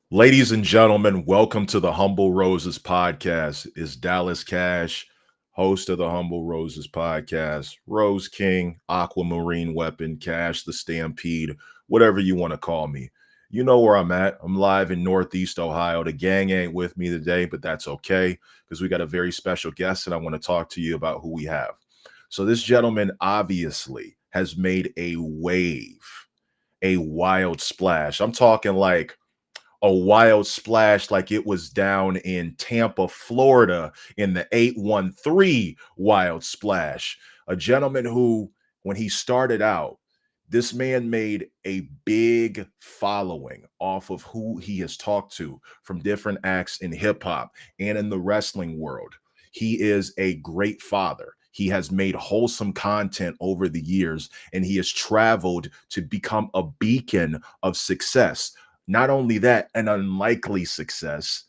Ladies and gentlemen, welcome to the Humble Roses podcast. It's Dallas Cash, host of the Humble Roses podcast. Rose King, Aquamarine Weapon, Cash the Stampede, whatever you want to call me. You know where I'm at. I'm live in Northeast Ohio. The gang ain't with me today, but that's okay because we got a very special guest and I want to talk to you about who we have. So, this gentleman obviously has made a wave, a wild splash. I'm talking like a wild splash like it was down in Tampa, Florida in the 813 wild splash. A gentleman who, when he started out, this man made a big following off of who he has talked to from different acts in hip hop and in the wrestling world. He is a great father. He has made wholesome content over the years, and he has traveled to become a beacon of success. Not only that, an unlikely success,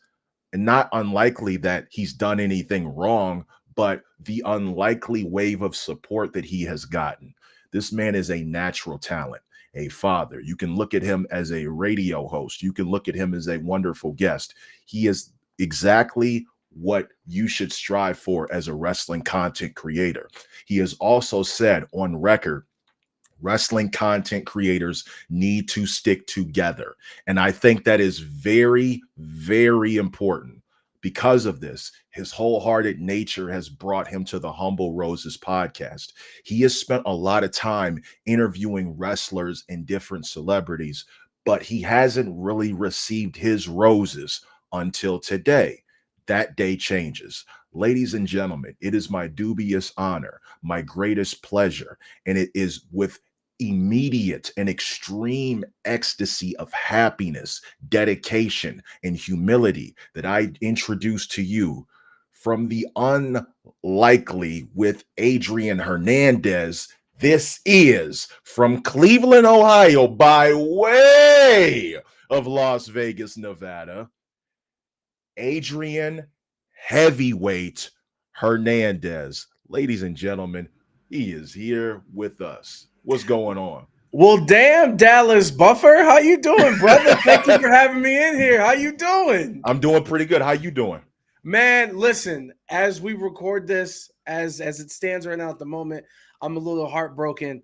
and not unlikely that he's done anything wrong, but the unlikely wave of support that he has gotten. This man is a natural talent, a father. You can look at him as a radio host, you can look at him as a wonderful guest. He is exactly what you should strive for as a wrestling content creator. He has also said on record, wrestling content creators need to stick together. And I think that is very, very important. Because of this, his wholehearted nature has brought him to the Humble Roses podcast. He has spent a lot of time interviewing wrestlers and different celebrities, but he hasn't really received his roses until today. That day changes. Ladies and gentlemen, it is my dubious honor, my greatest pleasure, and it is with immediate and extreme ecstasy of happiness, dedication, and humility that I introduce to you from the unlikely with Adrian Hernandez. This is from Cleveland, Ohio, by way of Las Vegas, Nevada, Adrian Heavyweight Hernandez. Ladies and gentlemen, he is here with us. What's going on? Well, damn, Dallas Buffer, how you doing, brother? Thank you for having me in here. How you doing? I'm doing pretty good. How you doing? Man, listen, as we record this, as it stands right now at the moment, I'm a little heartbroken.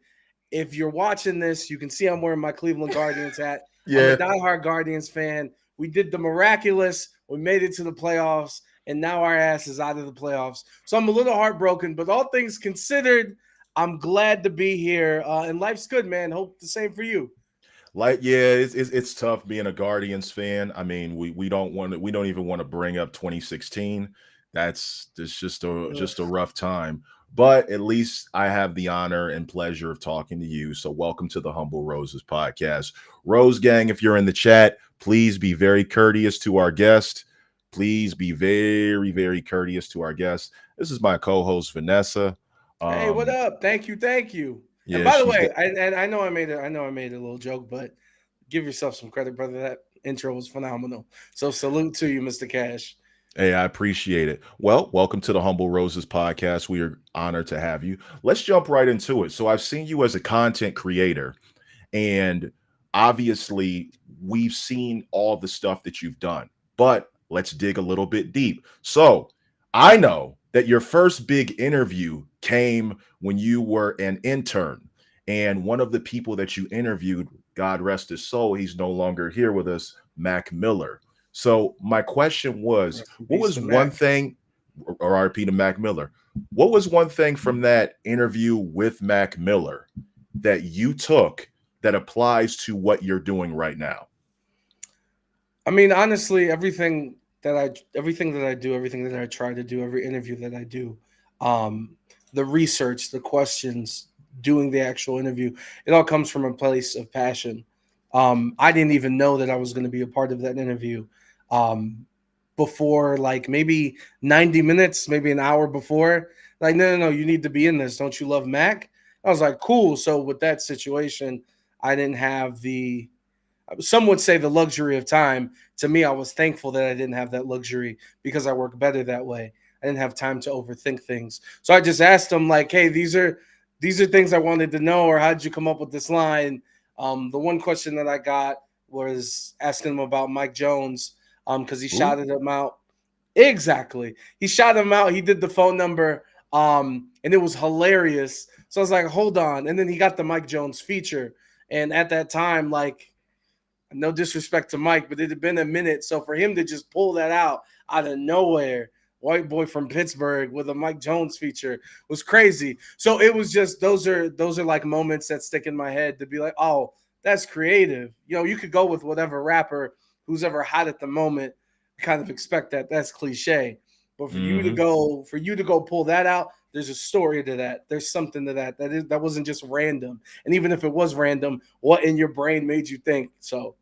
If you're watching this, you can see I'm wearing my Cleveland Guardians hat. I'm a Yeah. diehard Guardians fan. We did the miraculous. We made it to the playoffs, and now our ass is out of the playoffs. So I'm a little heartbroken, but all things considered, I'm glad to be here. And life's good, man. Hope the same for you. Like, yeah, it's tough being a Guardians fan. I mean, we don't even want to bring up 2016. It's just a rough time. But at least I have the honor and pleasure of talking to you. So welcome to the Humble Roses podcast. Rose Gang, if you're in the chat, please be very courteous to our guest. Please be very, very courteous to our guest. This is my co-host Vanessa. Hey, what Um, up? Thank you, thank you. And yeah, by the she's way, got I know I made a little joke, but give yourself some credit, brother. That intro was phenomenal. So salute to you, Mr. Cash. Hey, I appreciate it. Well, welcome to the Humble Roses podcast. We are honored to have you. Let's jump right into it. So, I've seen you as a content creator, and obviously, we've seen all the stuff that you've done, but let's dig a little bit deep. So, I know that your first big interview came when you were an intern, and one of the people that you interviewed, God rest his soul, he's no longer here with us, Mac Miller. So my question was, Rest in what peace was to one Mac. thing, or RP to Mac Miller? What was one thing from that interview with Mac Miller that you took that applies to what you're doing right now? I mean, honestly, everything that I do, everything that I try to do, every interview that I do, um, the research, the questions, doing the actual interview, it all comes from a place of passion. I didn't even know that I was going to be a part of that interview um, before, like maybe 90 minutes, maybe an hour before. Like, no, no, no, you need to be in this. Don't you love Mac? I was like, cool. So with that situation, I didn't have the some would say the luxury of time. To me, I was thankful that I didn't have that luxury because I work better that way. I didn't have time to overthink things. So I just asked them like, "Hey, these are things I wanted to know, or how did you come up with this line?" The one question that I got was asking him about Mike Jones, because he Who? shouted him out. Exactly. He shot him out. He did the phone number, and it was hilarious. So I was like, hold on. And then he got the Mike Jones feature. And at that time, like, no disrespect to Mike, but it had been a minute. So for him to just pull that out of nowhere, white boy from Pittsburgh with a Mike Jones feature was crazy. So it was just those are like moments that stick in my head to be like, oh, that's creative. You know, you could go with whatever rapper who's ever hot at the moment, kind of expect that. That's cliche. But Mm-hmm. for you to go pull that out, there's a story to that. There's something to that. That wasn't just random. And even if it was random, what in your brain made you think? So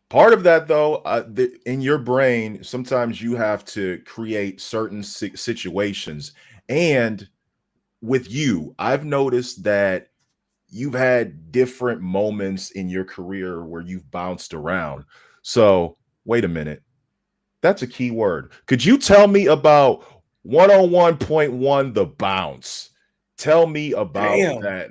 Part of that, though, in your brain, sometimes you have to create certain situations. And with you, I've noticed that you've had different moments in your career where you've bounced around. So, wait a minute. That's a key word. Could you tell me about 101.1 The Bounce? Tell me about damn. that.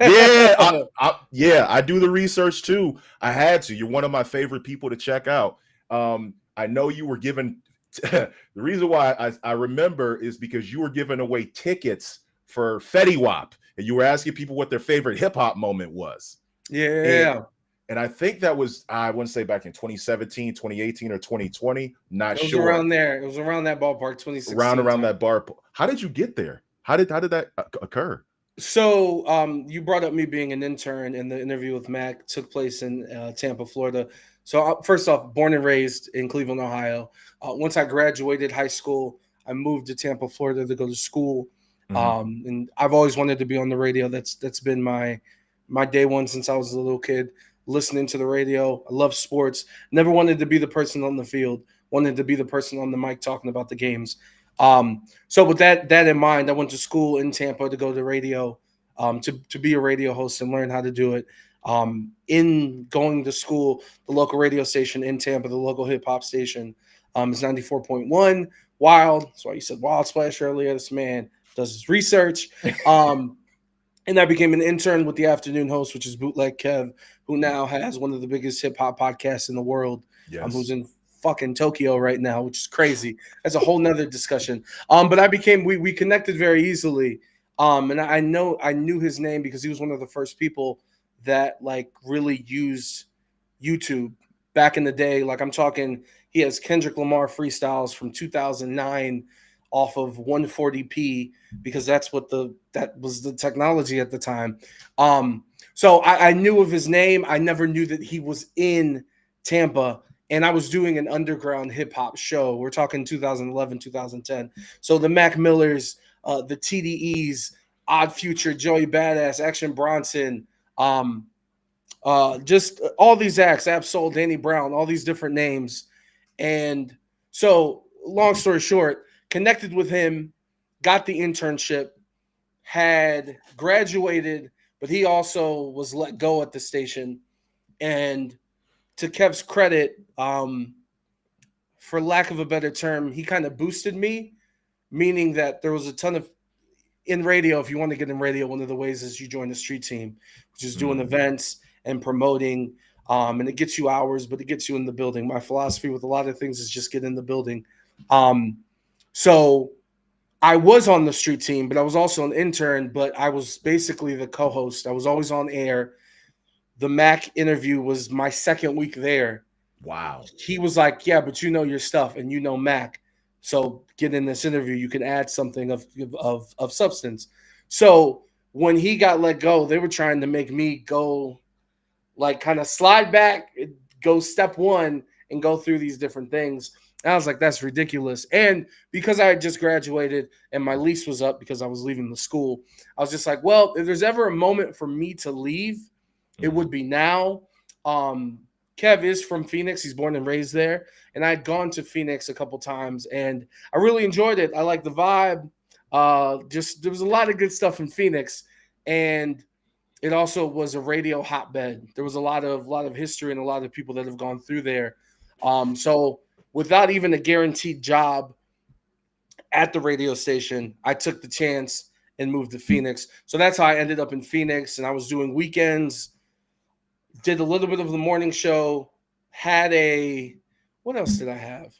Yeah, yeah, I do the research too. I had to. You're one of my favorite people to check out. I know you were given the reason why I remember is because you were giving away tickets for Fetty Wap, and you were asking people what their favorite hip hop moment was. And Yeah. and I think that was, I want to say back in 2017, 2018, or 2020. Not It was sure. around there. It was around that ballpark, Around 2016 around time. that bar. How did you get there? How did that occur? So, you brought up me being an intern, and the interview with Mac took place in Tampa, Florida. So, first off, born and raised in Cleveland, Ohio. Once I graduated high school, I moved to Tampa, Florida to go to school. Mhm. And I've always wanted to be on the radio. That's been my day one since I was a little kid, listening to the radio. I love sports. Never wanted to be the person on the field. Wanted to be the person on the mic talking about the games. So with that in mind, I went to school in Tampa to go to radio, to be a radio host and learn how to do it. In going to school, the local radio station in Tampa, the local hip hop station, is 94.1 Wild. That's why you said Wild Splash earlier. This man does his research. Um, and I became an intern with the afternoon host, which is Bootleg Kev, who now has one of the biggest hip hop podcasts in the world, who's Yes. in fucking Tokyo right now, which is crazy. That's a whole nother discussion. But we connected very easily. And I knew his name because he was one of the first people that like really used YouTube back in the day. Like I'm talking, he has Kendrick Lamar freestyles from 2009 off of 140p because that was the technology at the time. So I knew of his name. I never knew that he was in Tampa, and I was doing an underground hip hop show. We're talking 2011, 2010. So the Mac Millers, the TDEs, Odd Future, Joey Badass, Action Bronson, um, just all these acts, Absol, Danny Brown, all these different names. And so, long story short, connected with him, got the internship, had graduated, but he also was let go at the station. And to Kev's credit, for lack of a better term, he kind of boosted me, meaning that there was a ton of in radio. If you want to get in radio, one of the ways is you join the street team, which is doing Mm. events and promoting. And it gets you hours, but it gets you in the building. My philosophy with a lot of things is just get in the building. Um, so I was on the street team, but I was also an intern, but I was basically the co-host. I was always on air. The Mac interview was my second week there. Wow. He was like, "Yeah, but you know your stuff and you know Mac. So get in this interview, you can add something of substance." So when he got let go, they were trying to make me go like kind of slide back, go step one, and go through these different things. And I was like, that's ridiculous. And because I had just graduated and my lease was up because I was leaving the school, I was just like, well, if there's ever a moment for me to leave, it Mhm. would be now. Um, Kev is from Phoenix. He's born and raised there. And I had gone to Phoenix a couple times and I really enjoyed it. I like the vibe. Just there was a lot of good stuff in Phoenix. And it also was a radio hotbed. There was a lot of history and a lot of people that have gone through there. So without even a guaranteed job at the radio station, I took the chance and moved to Phoenix. So that's how I ended up in Phoenix, and I was doing weekends did a little bit of the morning show, had a what else did I have?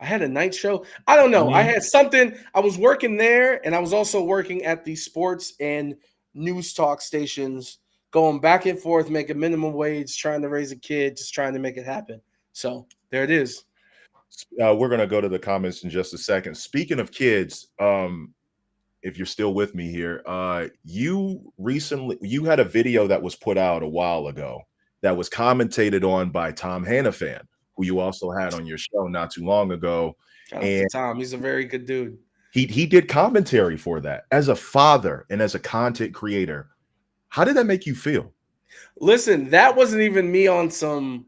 I had a night show. I don't know. I Mhm. had something. I was working there, and I was also working at the sports and news talk stations, going back and forth, making minimum wage, trying to raise a kid, just trying to make it happen. So there it is. We're gonna go to the comments in just a second. Speaking of kids, if you're still with me here, you had a video that was put out a while ago that was commentated on by Tom Hannafan, who you also had on your show not too long ago, Shout out to and Tom. He's a very good dude. he did commentary for that. As a father and as a content creator, how did that make you feel? Listen, that wasn't even me on some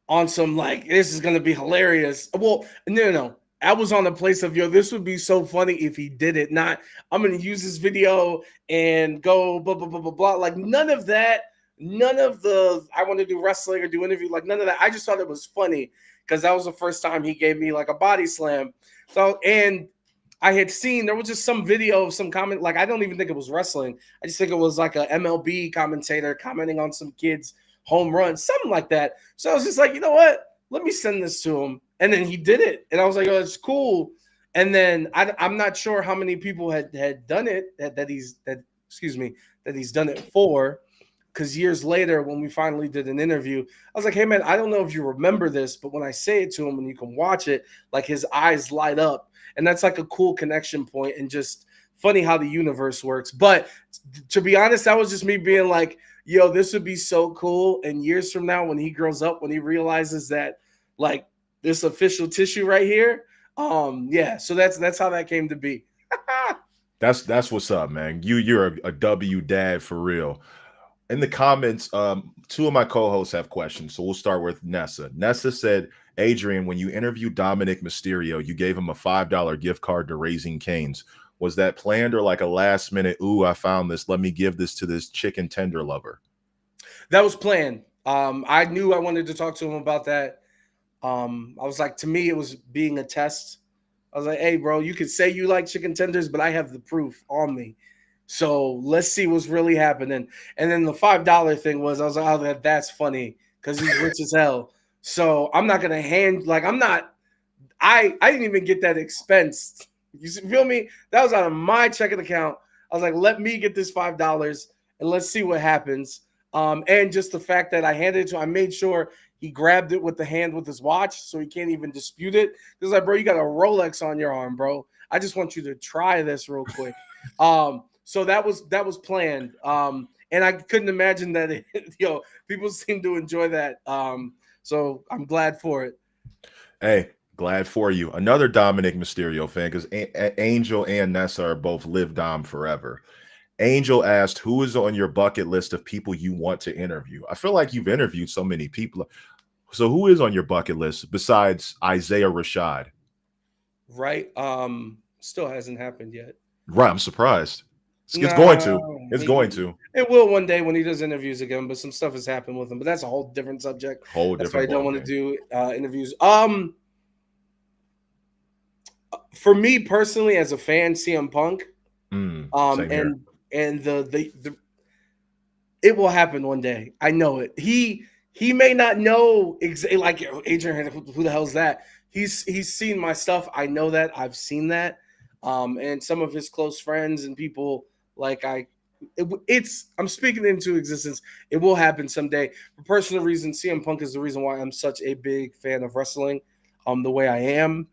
like this is gonna be hilarious. Well, no. I was on a place of yo, this would be so funny if he did it. Not I'm gonna use this video and go blah blah blah blah blah. Like none of that, none of the I want to do wrestling or do interview, like none of that. I just thought it was funny because that was the first time he gave me like a body slam. So and I had seen there was just some video of some comment, like I don't even think it was wrestling. I just think it was like a MLB commentator commenting on some kids home run, something like that. So I was just like, you know what? Let me send this to him. And then he did it. And I was like, oh, it's cool. And then I'm not sure how many people had done it that he's done it for. Because years later, when we finally did an interview, I was like, hey man, I don't know if you remember this, but when I say it to him and you can watch it, like his eyes light up. And that's like a cool connection point and just funny how the universe works. But to be honest, that was just me being like, yo, this would be so cool. And years from now, when he grows up, when he realizes that like this official tissue right here, yeah. So that's how that came to be. That's what's up, man. You're a W dad for real. In the comments, two of my co-hosts have questions, so we'll start with Nessa. Nessa said, Adrian, when you interviewed Dominic Mysterio, you gave him a $5 gift card to Raising Cane's. Was that planned or like a last minute, ooh, I found this, let me give this to this chicken tender lover? That was planned. I knew I wanted to talk to him about that. I was like, to me, it was being a test. I was like, hey, bro, you could say you like chicken tenders, but I have the proof on me. So let's see what's really happening. And then the $5 thing was, I was like, oh, that's funny because he's rich as hell. So I'm not gonna hand like I'm not. I didn't even get that expense. You feel me? That was out of my checking account. I was like, let me get this $5 and let's see what happens. And just the fact that I handed it to him, I made sure he grabbed it with the hand with his watch, so he can't even dispute it. Because like, bro, you got a Rolex on your arm, bro. I just want you to try this real quick. So that was planned. And I couldn't imagine that people seem to enjoy that. So I'm glad for it. Hey, glad for you. Another Dominic Mysterio fan, because Angel and Nessa are both Live Dom forever. Angel asked, who is on your bucket list of people you want to interview? I feel like you've interviewed so many people. So who is on your bucket list besides Isaiah Rashad? Right? Still hasn't happened yet. Right, I'm surprised. It's going No, to. It's going to. it will one day when he does interviews again, but some stuff has happened with him. But that's a whole different subject. Whole That's why I different don't ball want to game. do interviews. For me personally, as a fan, CM Punk, Same here. and the it will happen one day. I know it. He may not know exactly like Adrian. Who the hell's that? He's seen my stuff. I know that. I've seen that. And some of his close friends and people like it's I'm speaking into existence. It will happen someday. For personal reasons, CM Punk is the reason why I'm such a big fan of wrestling. The way I am.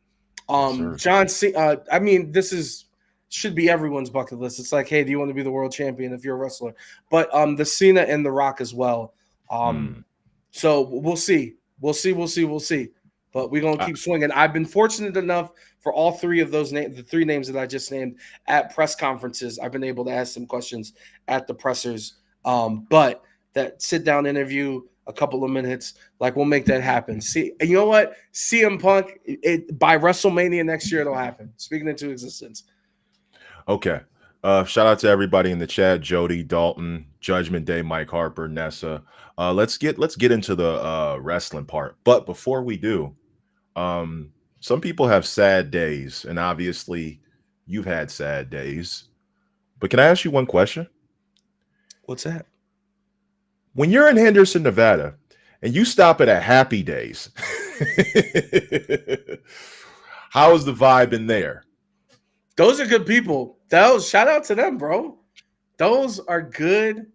Yes, sir. John C. I mean, this is should be everyone's bucket list. It's like, hey, do you want to be the world champion if you're a wrestler? But the Cena and the Rock as well. Mm. So we'll see. We'll see. But we're gonna I, keep swinging. I've been fortunate enough for all three of those names, the three names that I just named at press conferences. I've been able to ask some questions at the pressers. But that sit down interview, a couple of minutes, like we'll make that happen. See, and you know what? CM Punk, by WrestleMania next year, it'll happen. Speaking into existence. okay. Shout out to everybody in the chat: Jody, Dalton, Judgment Day, Mike Harper, Nessa. Let's get into the wrestling part. But before we do, some people have sad days, and obviously, you've had sad days. But can I ask you one question? What's that? When you're in Henderson, Nevada, and you stop at a Happy Days, how is the vibe in there? Those are good people. Those shout out to them, bro. Those are good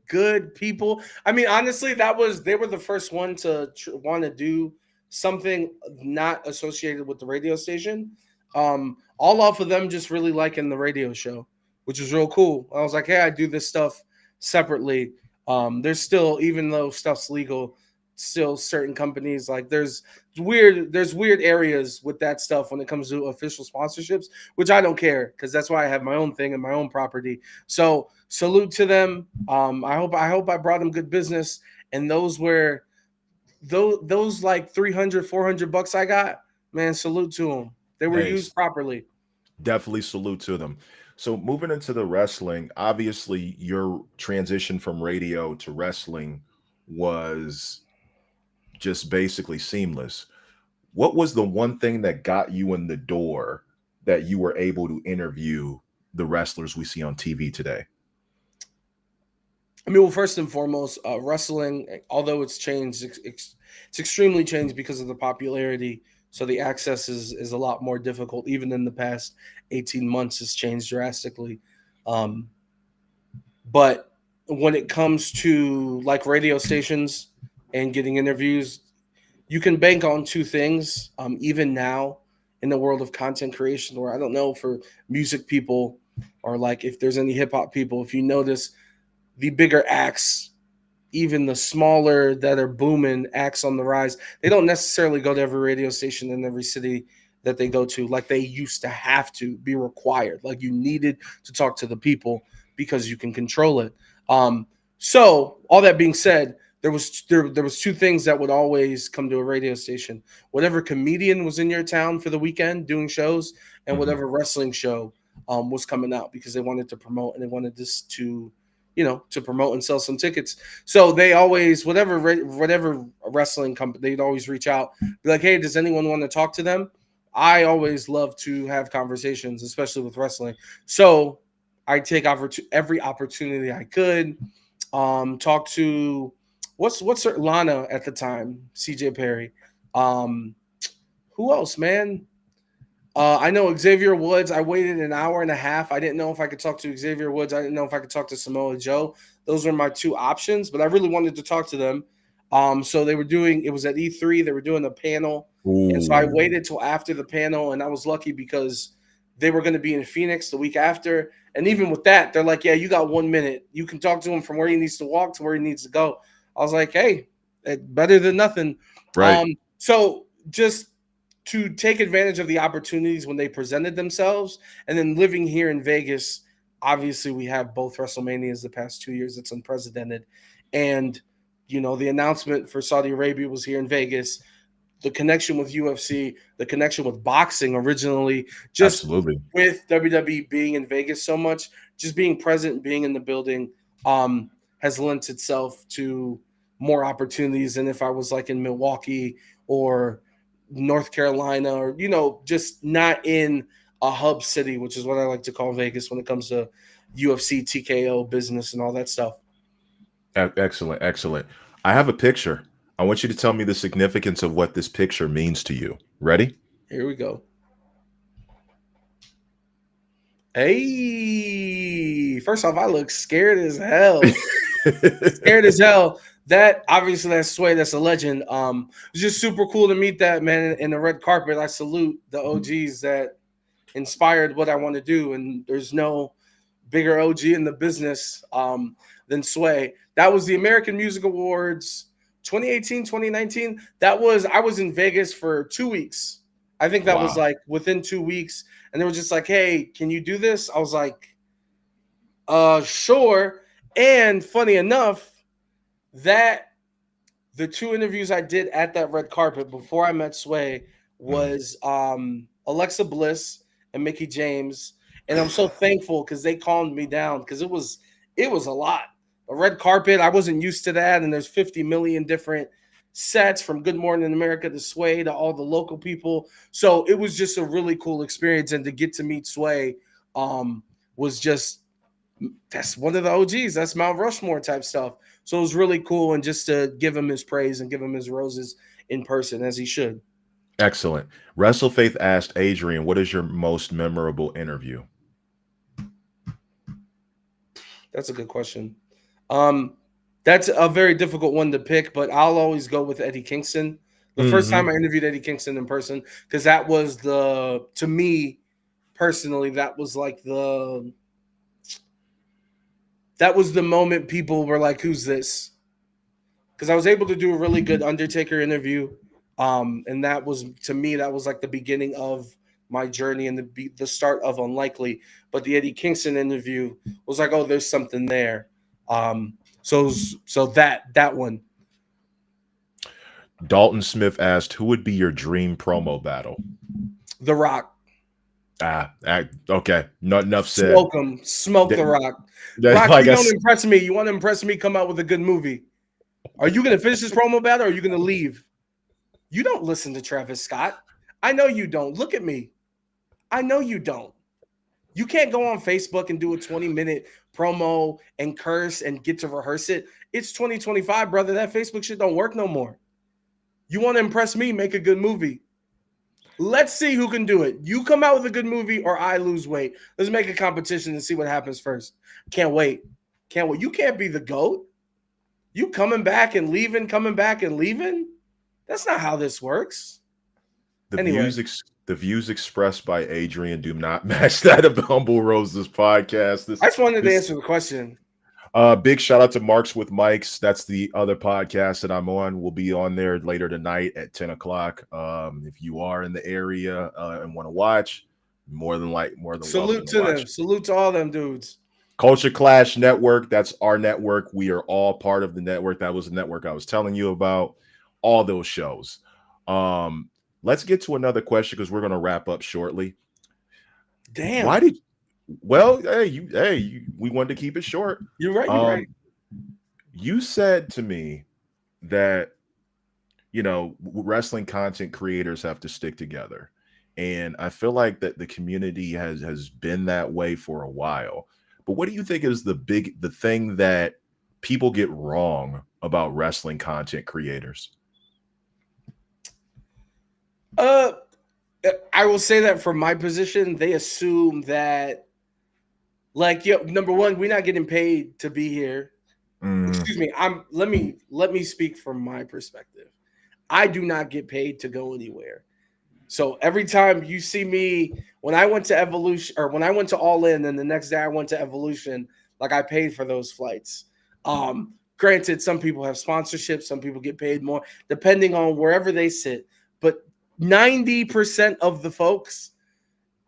people. I mean, honestly, they were the first one to want to do something not associated with the radio station. All off of them just really liking the radio show, which was real cool. I was like, hey, I do this stuff separately. There's still, even though stuff's legal, still certain companies like there's weird areas with that stuff when it comes to official sponsorships, which I don't care because that's why I have my own thing and my own property. So salute to them. I hope I brought them good business. And those like 300, $400 I got, man, salute to them. They were Hey, used properly. definitely salute to them. So moving into the wrestling, obviously your transition from radio to wrestling was just basically seamless. What was the one thing that got you in the door that you were able to interview the wrestlers we see on TV today? I mean, well, first and foremost, wrestling, although it's changed, it's extremely changed because of the popularity. So the access is a lot more difficult. Even in the past 18 months, has changed drastically. Um, but when it comes to like radio stations and getting interviews, you can bank on two things. Even now, in the world of content creation, where I don't know for music people or like if there's any hip hop people, if you notice the bigger acts, even the smaller that are booming acts on the rise, they don't necessarily go to every radio station in every city that they go to like they used to have to be required. Like you needed to talk to the people because you can control it. So all that being said, there was two things that would always come to a radio station. Whatever comedian was in your town for the weekend doing shows, and Mhm. whatever wrestling show was coming out because they wanted to promote and they wanted this to to promote and sell some tickets. So they always, whatever wrestling company, they'd always reach out, be like, hey, does anyone want to talk to them? I always love to have conversations, especially with wrestling. So I take every opportunity I could. Talk to what's her Lana at the time, CJ Perry. Um, who else, man? I know Xavier Woods. I waited an hour and a half. I didn't know if I could talk to Xavier Woods. I didn't know if I could talk to Samoa Joe. Those were my two options, but I really wanted to talk to them. So they were doing it was at E3. They were doing a panel, and so I Ooh, waited till after the panel, and I was lucky because they were going to be in Phoenix the week after. And even with that, they're like, "Yeah, you got 1 minute. You can talk to him from where he needs to walk to where he needs to go." I was like, "Hey, better than nothing." right. So just to take advantage of the opportunities when they presented themselves. And then living here in Vegas, obviously we have both WrestleManias the past 2 years. It's unprecedented. And, the announcement for Saudi Arabia was here in Vegas. The connection with UFC, the connection with boxing originally, just Absolutely. with WWE being in Vegas so much, just being present, being in the building, has lent itself to more opportunities than if I was like in Milwaukee or North Carolina or, just not in a hub city, which is what I like to call Vegas when it comes to UFC, TKO business and all that stuff. Excellent. Excellent. I have a picture. I want you to tell me the significance of what this picture means to you. Ready? Here we go. Hey, first off, I look scared as hell. Scared as hell. That obviously that's Sway, that's a legend. It's just super cool to meet that man in the red carpet. I salute the OGs that inspired what I want to do, and there's no bigger OG in the business than Sway. That was the American Music Awards 2018, 2019. I was in Vegas for 2 weeks. I think that was Wow. like within 2 weeks, and they were just like, "Hey, can you do this?" I was like, sure." And funny enough, that the two interviews I did at that red carpet before I met Sway Mhm. was Alexa Bliss and Mickey James, and I'm so thankful because they calmed me down because it was a lot. A red carpet, I wasn't used to that, and there's 50 million different sets from Good Morning America to Sway to all the local people. So it was just a really cool experience, and to get to meet Sway was just that's one of the OGs. That's Mount Rushmore type stuff. So it was really cool, and just to give him his praise and give him his roses in person, as he should. Excellent. WrestleFaith asked Adrian, what is your most memorable interview? That's a good question. Um, that's a very difficult one to pick, but I'll always go with Eddie Kingston. The first Hmm. time I interviewed Eddie Kingston in person, because that was to me personally, that was like that was the moment people were like, "Who's this?" Because I was able to do a really good Undertaker interview, and that was, to me, that was like the beginning of my journey and the start of Unlikely. But the Eddie Kingston interview was like, "Oh, there's something there." So that one, Dalton Smith asked, who would be your dream promo battle? The Rock, Okay. Not enough said. smoke him, smoke The That- Rock. Rock, like you I don't s- impress me. You want to impress me? Come out with a good movie. Are you gonna finish this promo battle, or are you gonna leave? You don't listen to Travis Scott. I know you don't. Look at me. I know you don't. You can't go on Facebook and do a 20-minute promo and curse and get to rehearse it. It's 2025, brother. That Facebook shit don't work no more. You want to impress me, make a good movie. Let's see who can do it. You come out with a good movie or I lose weight. Let's make a competition and see what happens first. Can't wait. Can't wait. You can't be the GOAT. You coming back and leaving, coming back and leaving? That's not how this works. the Anyway, the views expressed by Adrian do not match that of the Humble Roses podcast. I just wanted to answer the question. Big shout out to Marks with Mikes. That's the other podcast that I'm on. We'll be on there later tonight at 10 o'clock. If you are in the area and want to watch, more than welcome Salute to to watch. them. Salute to all them dudes. Culture Clash Network. That's our network. We are all part of the network. That was the network I was telling you about. All those shows. Let's get to another question because we're going to wrap up shortly. Damn. Why did? Well, we wanted to keep it short. You're right. You're right. You said to me that wrestling content creators have to stick together, and I feel like that the community has been that way for a while. But what do you think is the thing that people get wrong about wrestling content creators? I will say that from my position, they assume that, like, number one, we're not getting paid to be here. Excuse me. Let me speak from my perspective. I do not get paid to go anywhere. So every time you see me, when I went to Evolution or when I went to All In, and the next day I went to Evolution, like, I paid for those flights. Granted, some people have sponsorships, some people get paid more, depending on wherever they sit. But 90% of the folks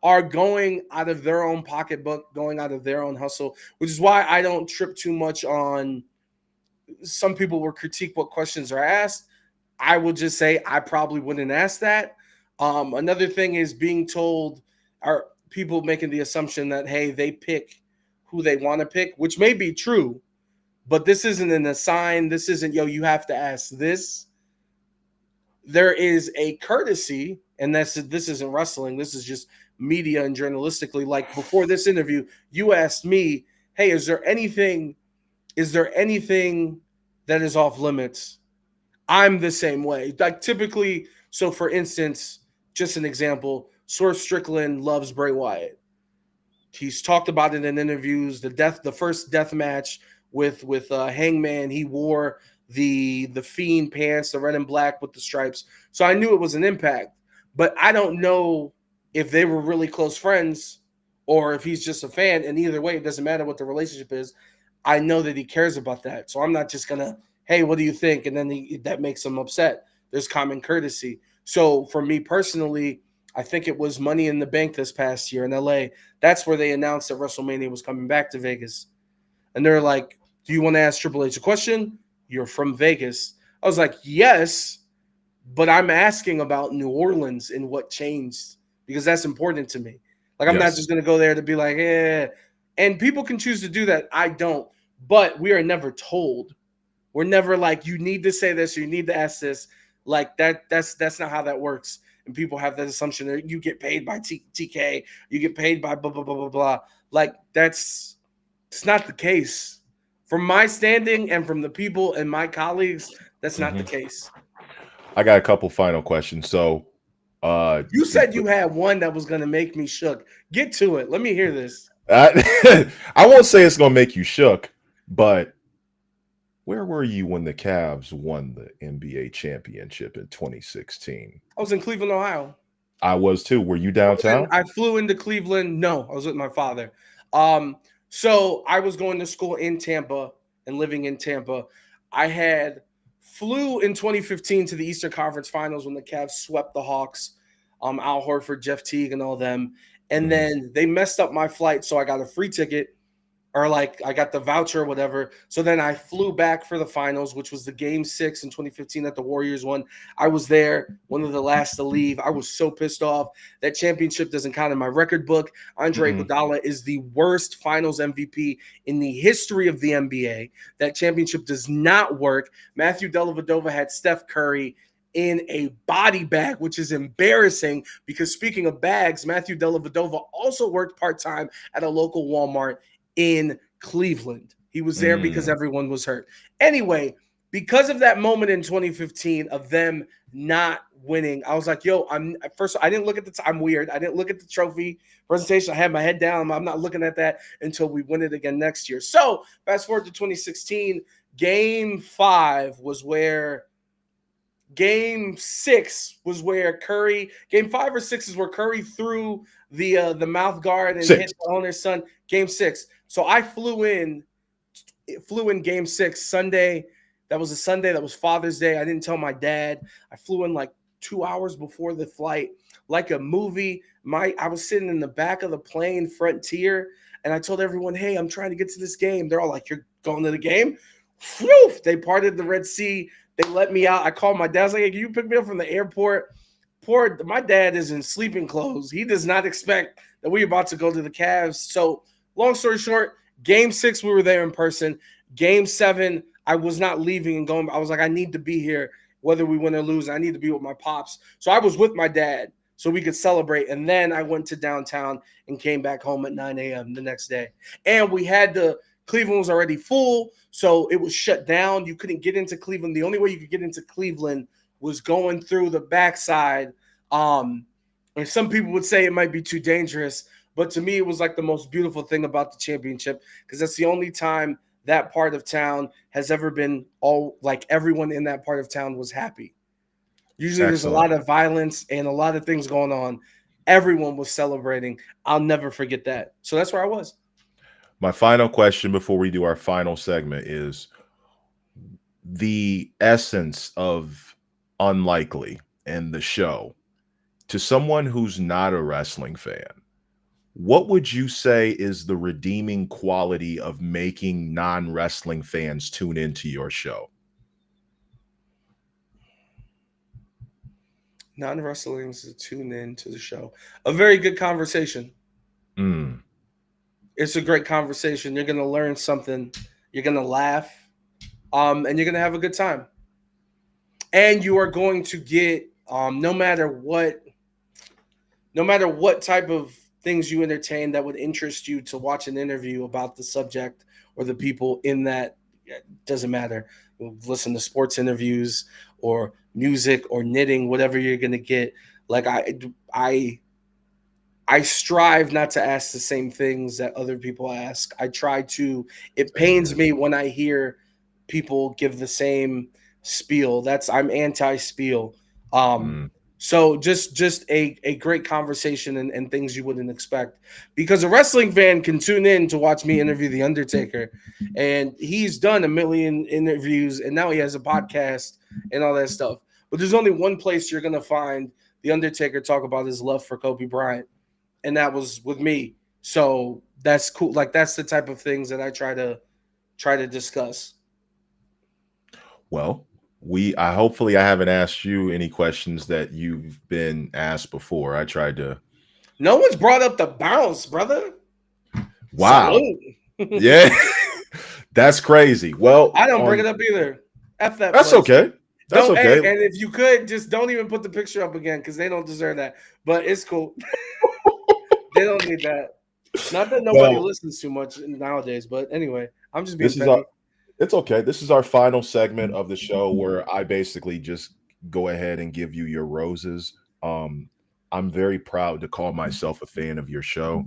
are going out of their own pocketbook, going out of their own hustle, which is why I don't trip too much on. Some people will critique what questions are asked. I will just say I probably wouldn't ask that. Another thing is being told, are people making the assumption that, hey, they pick who they want to pick, which may be true, but this isn't an assign. This isn't, you have to ask this. There is a courtesy, and this isn't wrestling. This is just media and journalistically. Like, before this interview, you asked me, hey, is there anything that is off limits? I'm the same way. Like, typically, so for instance, just an example, Swerve Strickland loves Bray Wyatt. He's talked about it in interviews. The first death match with Hangman, he wore the Fiend pants, the red and black with the stripes. So I knew it was an impact, but I don't know if they were really close friends or if he's just a fan. And either way, it doesn't matter what the relationship is. I know that he cares about that. So I'm not just gonna, hey, what do you think? And then that makes him upset. There's common courtesy. So for me personally, I think it was Money in the Bank this past year in LA. That's where they announced that WrestleMania was coming back to Vegas. And they're like, do you want to ask Triple H a question? You're from Vegas. I was like, yes, but I'm asking about New Orleans and what changed, because that's important to me. Like, I'm not just going to go there to be like, eh. And people can choose to do that. I don't. But we are never told. We're never like, you need to say this or you need to ask this. Like, that's not how that works. And people have that assumption that you get paid by TK, you get paid by blah, blah, blah, blah, blah. Like, it's not the case From my standing and from the people and my colleagues, that's not the Mhm. case. I got a couple final questions. So, You said you had one that was going to make me shook. Get to it. Let me hear this. I won't say it's gonna make you shook, but where were you when the Cavs won the NBA championship in 2016? I was in Cleveland, Ohio. I was too. Were you downtown? I flew into Cleveland. No, I was with my father. Um, so I was going to school in Tampa and living in Tampa. I had flew in 2015 to the Eastern Conference Finals when the Cavs swept the Hawks, Al Horford, Jeff Teague, and all them. And Mhm. then they messed up my flight, so I got a free ticket, or like I got the voucher or whatever. So then I flew back for the finals, which was the game 6 in 2015 that the Warriors won. I was there, one of the last to leave. I was so pissed off. That championship doesn't count in my record book. Andre Mm-mm. Iguodala is the worst finals MVP in the history of the NBA. That championship does not work. Matthew Dellavedova had Steph Curry in a body bag, which is embarrassing because speaking of bags, Matthew Dellavedova also worked part-time at a local Walmart in Cleveland. He was there because Mm. everyone was hurt. Anyway, because of that moment in 2015 of them not winning, I was like, yo, I didn't look at I'm weird. I didn't look at the trophy presentation. I had my head down. I'm not looking at that until we win it again next year. So fast forward to 2016, game 5 was where Game 6 was where Curry. Game 5 or 6 is where Curry threw the mouth guard and hit 6. the owner's son. Game 6. So I flew in Game 6 Sunday. That was a Sunday. That was Father's Day. I didn't tell my dad. I flew in like 2 hours before the flight, like a movie. I was sitting in the back of the plane, front tier, and I told everyone, "Hey, I'm trying to get to this game." They're all like, "You're going to the game?" Whew, they parted the Red Sea. They let me out. I called my dad. I was like, hey, can you pick me up from the airport? My dad is in sleeping clothes. He does not expect that we're about to go to the Cavs. So, long story short, game 6, we were there in person. Game 7, I was not leaving and going. I was like, I need to be here, whether we win or lose. I need to be with my pops. So I was with my dad so we could celebrate. And then I went to downtown and came back home at 9 a.m. the next day. And we had Cleveland was already full, so it was shut down. You couldn't get into Cleveland. The only way you could get into Cleveland was going through the backside. And some people would say it might be too dangerous, but to me, it was like the most beautiful thing about the championship because that's the only time that part of town has ever been all like everyone in that part of town was happy. Usually there's a Excellent. lot of violence and a lot of things going on. Everyone was celebrating. I'll never forget that. So that's where I was. My final question before we do our final segment is the essence of Unlikely and the show. To someone who's not a wrestling fan, what would you say is the redeeming quality of making non-wrestling fans tune into your show? Non-wrestling to tune in to the show. A very good conversation. Mm. It's a great conversation. You're gonna learn something. You're gonna laugh, and you're gonna have a good time. And you are going to get no matter what type of things you entertain that would interest you to watch an interview about the subject or the people in that. It doesn't matter. Listen to sports interviews or music or knitting, whatever you're gonna get. Like I strive not to ask the same things that other people ask. I try to. It Same pains here. me when I hear people give the same spiel. I'm anti-spiel. Um, Mm. so just a great conversation and things you wouldn't expect because a wrestling fan can tune in to watch me interview the Undertaker, and he's done a million interviews and now he has a podcast and all that stuff. But there's only one place you're gonna find the Undertaker talk about his love for Kobe Bryant, and that was with me. So that's cool. Like that's the type of things that I try to discuss. Well, I hopefully I haven't asked you any questions that you've been asked before. I tried to. No one's brought up the bounce, brother. Wow. Salute. Yeah. That's crazy. Well, I don't bring on it up either. F that that's place. okay. That's Don't okay. and if you could, just don't even put the picture up again because they don't deserve that. But it's cool. They don't need that. Not that nobody Well, listens too much nowadays, but anyway, I'm just being this is our petty. It's okay. This is our final segment of the show where I basically just go ahead and give you your roses. Um, I'm very proud to call myself a fan of your show.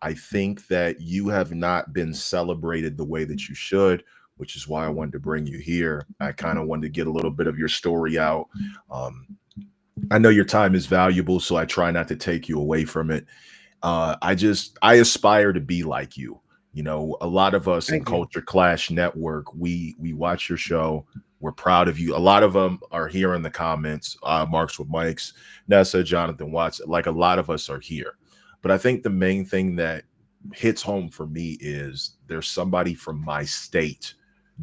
I think that you have not been celebrated the way that you should, which is why I wanted to bring you here. I kind of wanted to get a little bit of your story out. Um, I know your time is valuable, so I try not to take you away from it. I aspire to be like you. You know, a lot of us in Thank you. Culture Clash Network, we watch your show. We're proud of you. A lot of them are here in the comments. Marks with Mikes, Nessa, Jonathan Watts. Like a lot of us are here. But I think the main thing that hits home for me is there's somebody from my state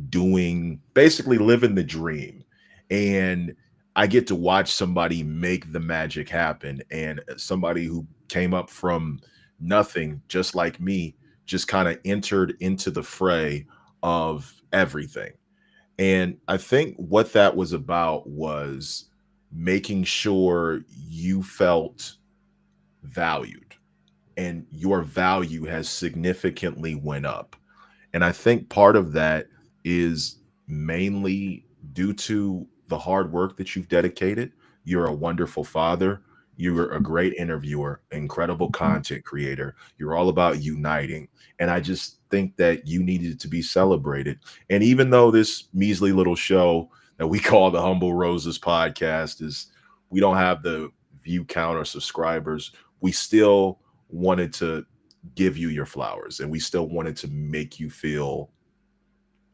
doing basically living the dream. And I get to watch somebody make the magic happen. And somebody who came up from nothing, just like me, just kind of entered into the fray of everything. And I think what that was about was making sure you felt valued and your value has significantly went up. And I think part of that is mainly due to the hard work that you've dedicated. You're a wonderful father. You're a great interviewer, incredible content creator. You're all about uniting. And I just think that you needed to be celebrated. And even though this measly little show that we call the Humble Roses podcast is, we don't have the view count or subscribers, we still wanted to give you your flowers and we still wanted to make you feel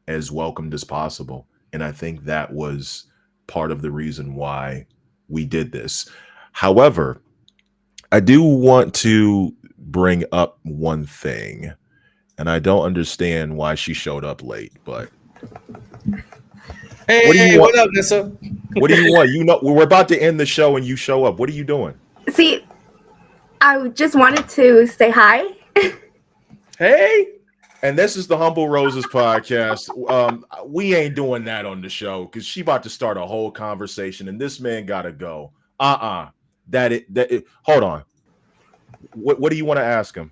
as welcomed as possible. And I think that was part of the reason why we did this. However, I do want to bring up one thing, and I don't understand why she showed up late, but Hey, what do you want? what up, Nessa? What do you want? You know, we're about to end the show and you show up. What are you doing? See, I just wanted to say hi. Hey. And this is the Humble Roses podcast. We ain't doing that on the show because she about to start a whole conversation, and this man gotta go. Hold on. What do you want to ask him?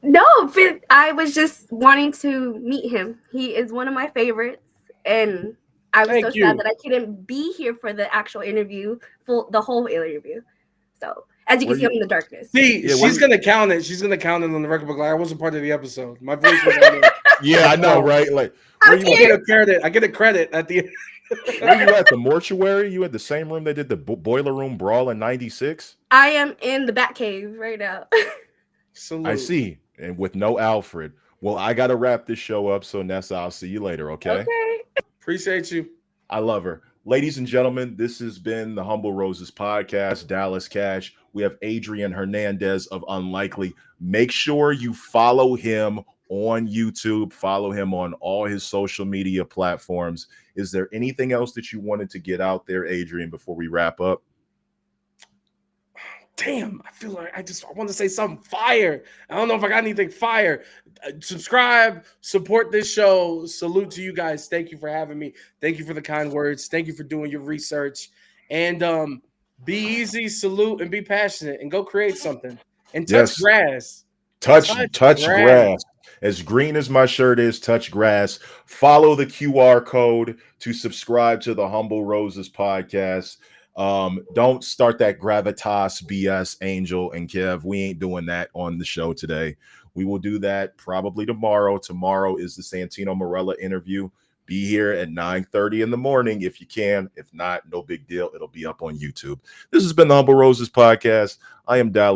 No, but I was just wanting to meet him. He is one of my favorites, and I was Thank so you. sad that I couldn't be here for the actual interview, for the whole interview. So, as you can see, I'm in the darkness. See, Yeah, she's gonna count it. She's gonna count it on the record book. Like I wasn't part of the episode. My voice was on it. Yeah, I know, right? Like, where you I get a credit. I get a credit at the end. Where you at? The mortuary? You at the same room they did the boiler room brawl in '96? I am in the Batcave right now. Salute. I see. And with no Alfred. Well, I gotta wrap this show up. So Nessa, I'll see you later, okay? Okay. Appreciate you. I love her. Ladies and gentlemen, this has been the Humble Roses podcast, Dallas Cash. We have Adrian Hernandez of Unlikely. Make sure you follow him on YouTube, follow him on all his social media platforms. Is there anything else that you wanted to get out there, Adrian, before we wrap up? Damn, I feel like I want to say something fire. I don't know if I got anything fire. Subscribe, support this show. Salute to you guys. Thank you for having me. Thank you for the kind words. Thank you for doing your research. And be easy, salute, and be passionate, and go create something. And touch grass. Touch grass. As green as my shirt is, touch grass. Follow the QR code to subscribe to the Humble Roses podcast. Don't start that gravitas BS, Angel and Kev. We ain't doing that on the show today. We will do that probably tomorrow. Tomorrow is the Santino Morella interview. Be here at 9:30 in the morning if you can. If not, no big deal. It'll be up on YouTube. This has been the Humble Roses podcast. I am Dallas.